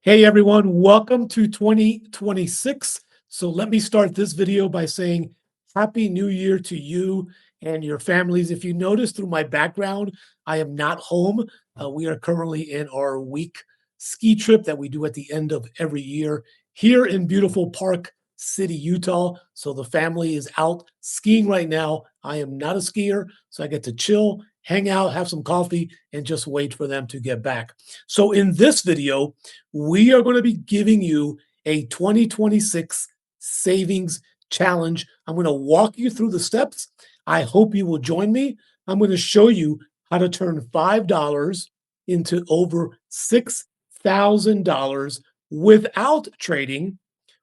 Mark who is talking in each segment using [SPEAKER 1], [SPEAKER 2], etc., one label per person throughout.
[SPEAKER 1] Hey everyone, welcome to 2026. So let me start this video by saying Happy New Year to you and your families. If you notice through my background, I am not home. We are currently in our week ski trip that we do at the end of every year here in beautiful Park City, Utah. So the family is out skiing right now. I am not a skier, so I get to chill, hang out, have some coffee, and just wait for them to get back. So in this video, we are going to be giving you a 2026 savings challenge. I'm going to walk you through the steps. I hope you will join me. I'm going to show you how to turn $5 into over $6,000 without trading,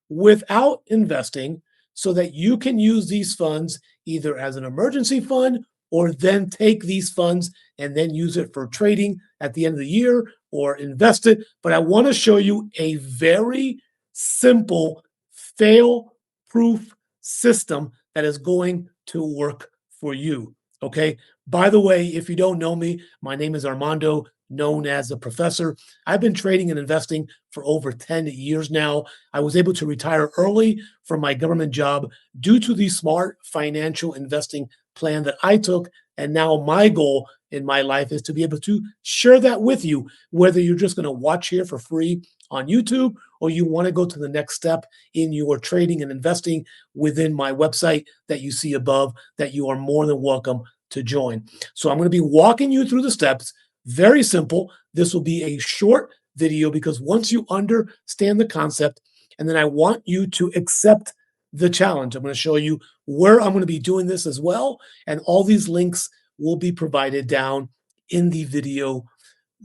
[SPEAKER 1] without investing, so that you can use these funds either as an emergency fund or then take these funds and then use it for trading at the end of the year or invest it. But I want to show you a very simple, fail proof system that is going to work for you. Okay. By the way, if you don't know me, my name is Armando, known as the Professor. I've been trading and investing for over 10 years now. I was able to retire early from my government job due to the smart financial investing plan that I took. And now my goal in my life is to be able to share that with you, whether you're just going to watch here for free on YouTube or you want to go to the next step in your trading and investing within my website that you see above, that you are more than welcome to join. So I'm going to be walking you through the steps. Very simple. This will be a short video because once you understand the concept, and then I want you to accept the challenge. I'm going to show you where I'm going to be doing this as well. And all these links will be provided down in the video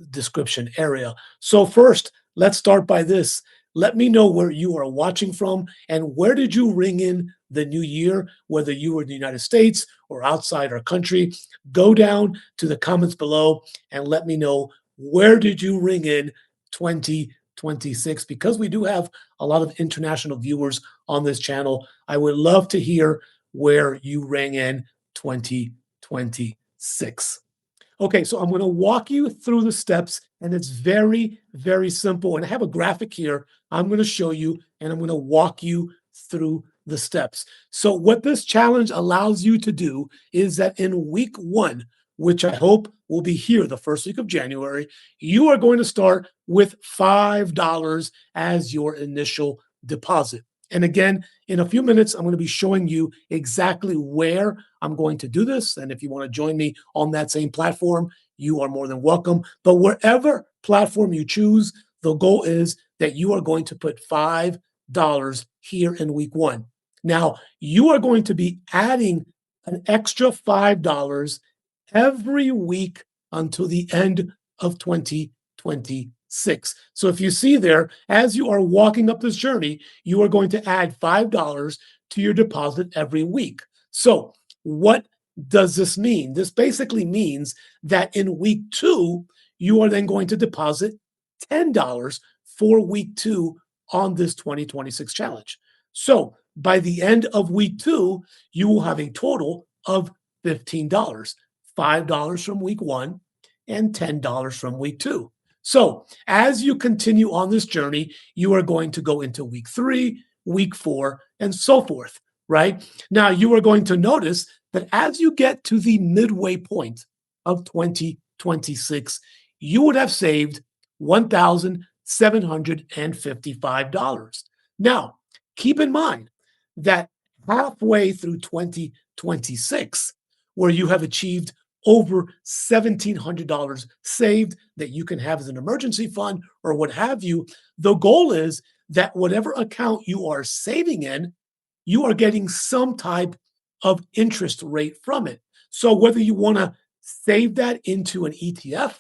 [SPEAKER 1] description area. So first, let's start by this. Let me know where you are watching from and where did you ring in the new year, whether you were in the United States or outside our country. Go down to the comments below and let me know where did you ring in 2026, because we do have a lot of international viewers on this channel. I would love to hear where you rang in 2026. Okay, so I'm going to walk you through the steps, and it's very, very simple. And I have a graphic here I'm going to show you, and I'm going to walk you through the steps. So what this challenge allows you to do is that in week one, which I hope will be here the first week of January, you are going to start with $5 as your initial deposit. And again, in a few minutes, I'm going to be showing you exactly where I'm going to do this. And if you want to join me on that same platform, you are more than welcome. But wherever platform you choose, the goal is that you are going to put $5 here in week one. Now, you are going to be adding an extra $5 every week until the end of 2026. So if you see there, as you are walking up this journey, you are going to add $5 to your deposit every week. So what does this mean? This basically means that in week two, you are then going to deposit $10 for week two on this 2026 challenge. So by the end of week two, you will have a total of $15, $5 from week one and $10 from week two. So as you continue on this journey, you are going to go into week three, week four, and so forth, right? Now you are going to notice that as you get to the midway point of 2026, you would have saved $1,755. Now, keep in mind that halfway through 2026, where you have achieved over $1,700 saved that you can have as an emergency fund or what have you, the goal is that whatever account you are saving in, you are getting some type of interest rate from it. So whether you want to save that into an ETF,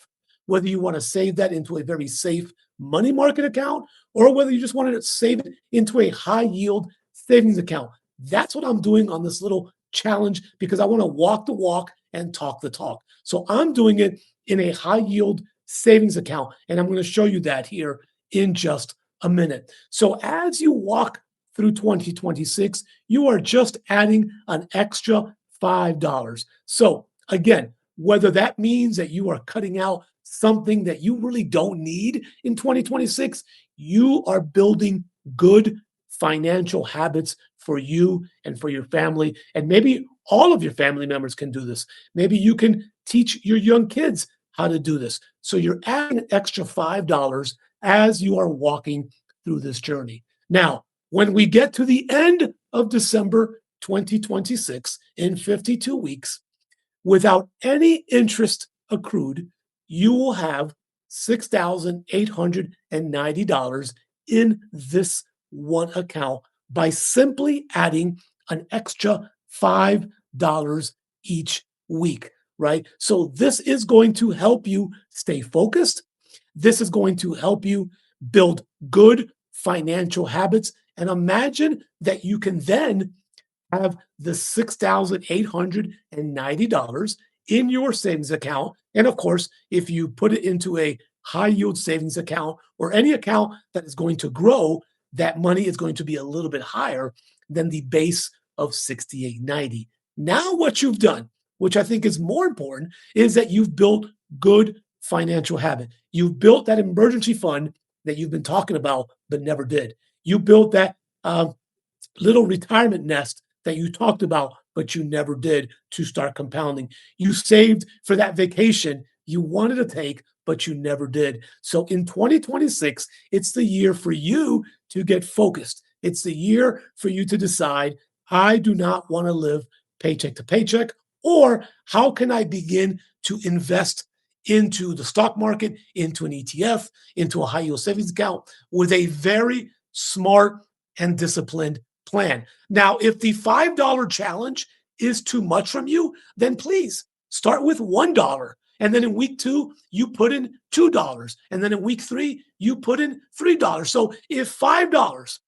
[SPEAKER 1] whether you want to save that into a very safe money market account, or whether you just want to save it into a high yield savings account. That's what I'm doing on this little challenge because I want to walk the walk and talk the talk. So I'm doing it in a high yield savings account, and I'm going to show you that here in just a minute. So as you walk through 2026, you are just adding an extra $5. So again, whether that means that you are cutting out something that you really don't need in 2026, you are building good financial habits for you and for your family. And maybe all of your family members can do this. Maybe you can teach your young kids how to do this. So you're adding an extra $5 as you are walking through this journey. Now, when we get to the end of December 2026 in 52 weeks, without any interest accrued, you will have $6,890 in this one account by simply adding an extra $5 each week, right? So this is going to help you stay focused. This is going to help you build good financial habits. And imagine that you can then have the $6,890 in your savings account. And of course, if you put it into a high yield savings account or any account that is going to grow, that money is going to be a little bit higher than the base of 6890. Now, what you've done, which I think is more important, is that you've built good financial habit. You've built that emergency fund that you've been talking about but never did. You built that little retirement nest that you talked about, but you never did to start compounding. You saved for that vacation you wanted to take, but you never did. So in 2026, it's the year for you to get focused. It's the year for you to decide, I do not want to live paycheck to paycheck, or how can I begin to invest into the stock market, into an ETF, into a high yield savings account with a very smart and disciplined plan. Now, if the $5 challenge is too much from you, then please start with $1. And then in week 2, you put in $2. And then in week 3, you put in $3. So if $5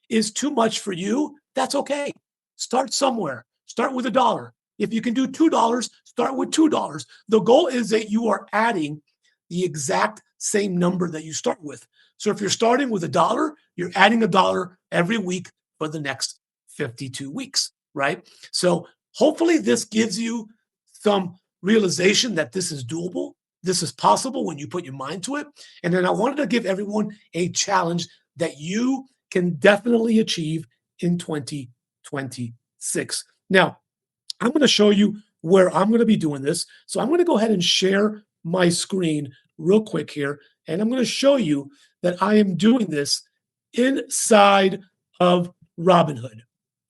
[SPEAKER 1] is too much for you, that's okay. Start somewhere. Start with $1. If you can do $2, start with $2. The goal is that you are adding the exact same number that you start with. So if you're starting with $1, you're adding $1 every week for the next 52 weeks, right? So hopefully this gives you some realization that this is doable. This is possible when you put your mind to it. And then I wanted to give everyone a challenge that you can definitely achieve in 2026. Now, I'm going to show you where I'm going to be doing this. So I'm going to go ahead and share my screen real quick here. And I'm going to show you that I am doing this inside of Robinhood.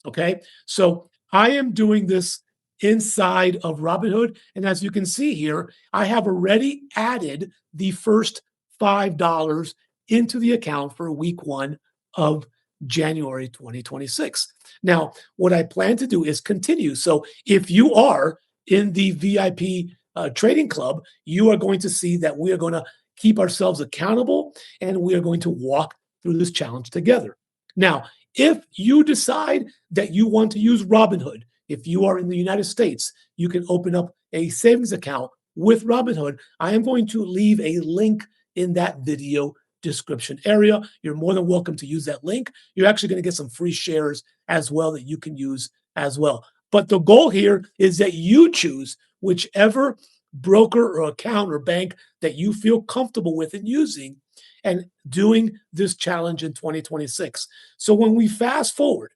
[SPEAKER 1] Okay. So I am doing this inside of Robinhood. And as you can see here, I have already added the first $5 into the account for week 1 of January 2026. Now, what I plan to do is continue. So if you are in the VIP trading club, you are going to see that we are going to keep ourselves accountable and we are going to walk through this challenge together. Now, if you decide that you want to use Robinhood, if you are in the United States, you can open up a savings account with Robinhood. I am going to leave a link in that video description area. You're more than welcome to use that link. You're actually going to get some free shares as well that you can use as well. But the goal here is that you choose whichever broker or account or bank that you feel comfortable with in using and doing this challenge in 2026. So when we fast forward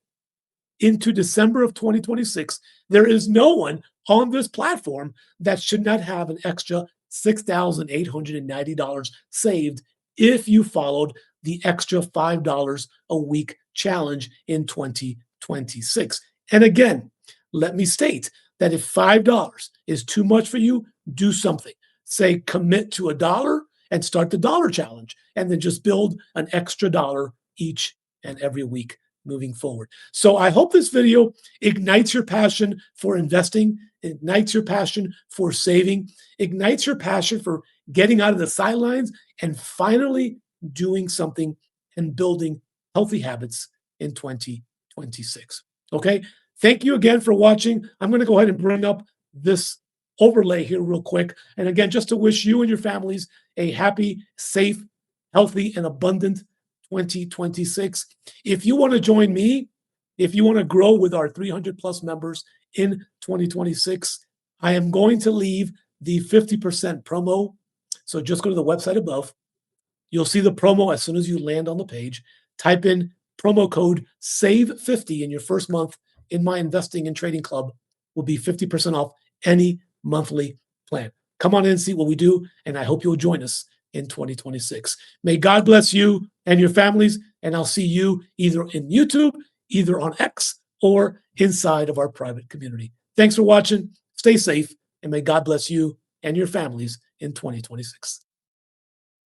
[SPEAKER 1] into December of 2026, there is no one on this platform that should not have an extra $6,890 saved if you followed the extra $5 a week challenge in 2026. And again, let me state that if $5 is too much for you, do something. Say commit to $1 and start the dollar challenge, and then just build an extra dollar each and every week moving forward. So I hope this video ignites your passion for investing, ignites your passion for saving, ignites your passion for getting out of the sidelines and finally doing something and building healthy habits in 2026. Okay. Thank you again for watching. I'm going to go ahead and bring up this overlay here real quick. And again, just to wish you and your families a happy, safe, healthy, and abundant 2026. If you want to join me, if you want to grow with our 300 plus members in 2026, I am going to leave the 50% promo. So just go to the website above. You'll see the promo as soon as you land on the page. Type in promo code SAVE50 in your first month in my investing and trading club will be 50% off any monthly plan. Come on in and see what we do, and I hope you'll join us in 2026. May God bless you and your families, and I'll see you either in YouTube, either on X, or inside of our private community. Thanks for watching. Stay safe, and may God bless you and your families in 2026.